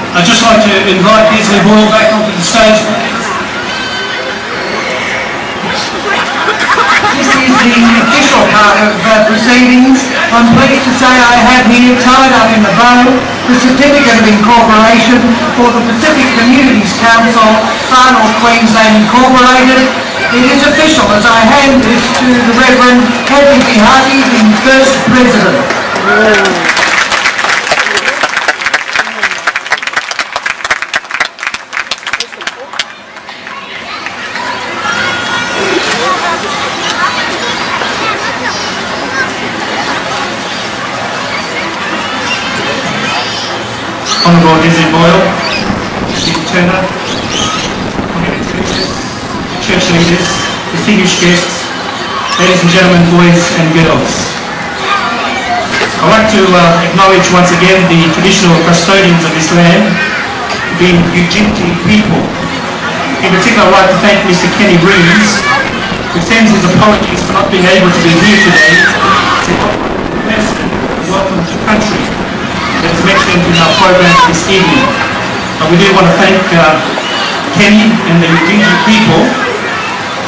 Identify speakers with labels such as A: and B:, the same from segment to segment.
A: I'd just like to invite Desley Boyle back onto the stage.
B: This is the official part of proceedings. I'm pleased to say I have here, tied up in the bow, the certificate of incorporation for the Pacific Communities Council, Far North Queensland Incorporated. It is official as I hand this to the Reverend Hedley Fihaki, the first president.
A: Honourable Desley Boyle, Chief Turner, community leaders, church leaders, distinguished guests, ladies and gentlemen, boys and girls. I'd like to acknowledge once again the traditional custodians of this land, being Ujinti people. In particular, I'd like to thank Mr. Kenny Breeze, who sends his apologies for not being able to be here today to welcome to country that is mentioned in our program this evening. We do want to thank Kenny and the Ujinti people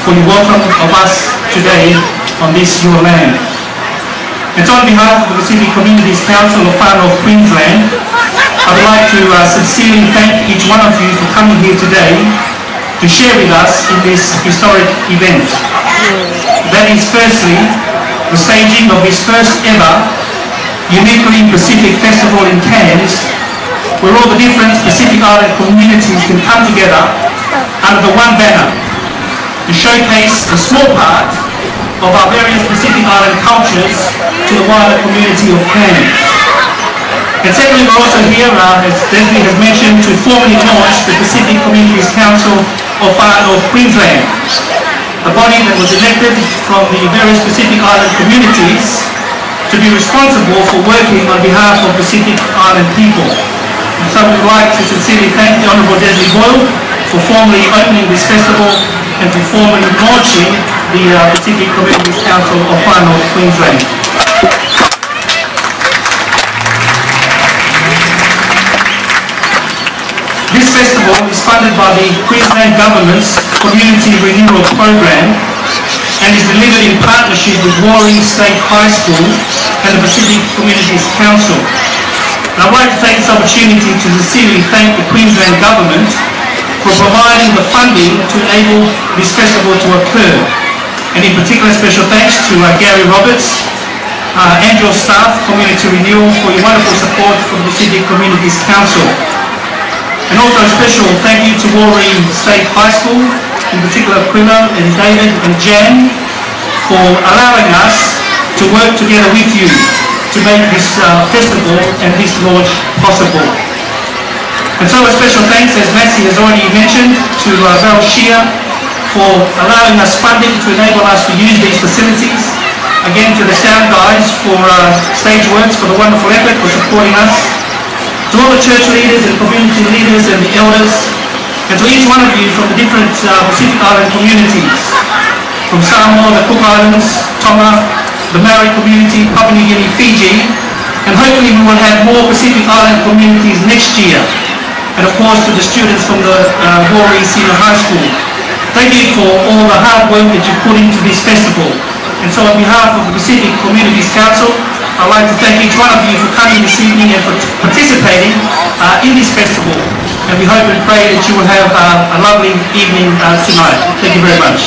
A: for your welcome of us today on this your land. And so on behalf of the Pacific Communities Council of Far North Queensland, I would like to sincerely thank each one of you for coming here today to share with us in this historic event. That is firstly the staging of this first ever uniquely Pacific Festival in Cairns, where all the different Pacific Island communities can come together under the one banner to showcase a small part of our various Pacific Island cultures to the wider community of Cairns. And secondly, we're also here, as Desley has mentioned, to formally launch the Pacific Communities Council of Far North Queensland, a body that was elected from the various Pacific Island communities to be responsible for working on behalf of Pacific Island people. And so we would like to sincerely thank the Honourable Desley Boyle for formally opening this festival and for formally launching the Pacific Communities Council of Far North Queensland. This festival is funded by the Queensland Government's Community Renewal Program and is delivered in partnership with Warring State High School and the Pacific Communities Council. And I'd like to take this opportunity to sincerely thank the Queensland Government for providing the funding to enable this festival to occur. And in particular, special thanks to Gary Roberts and your staff, Community Renewal, for your wonderful support for the Pacific Communities Council. And also a special thank you to Warring State High School, in particular Quilla and David and Jan, for allowing us to work together with you to make this festival and this launch possible. And so a special thanks, as Massey has already mentioned, to Val Shear for allowing us funding to enable us to use these facilities. Again, to the sound guys for Stage Works for the wonderful effort for supporting us. To all the church leaders and community leaders and the elders, and to each one of you from the different Pacific Island communities, from Samoa, the Cook Islands, Tonga, the Maori community, Papua New Guinea, Fiji, and hopefully we will have more Pacific Island communities next year. And of course to the students from the Warring Senior High School. Thank you for all the hard work that you put into this festival. And so on behalf of the Pacific Communities Council, I'd like to thank each one of you for coming this evening and for participating in this festival. And we hope and pray that you will have a lovely evening tonight. Thank you very much.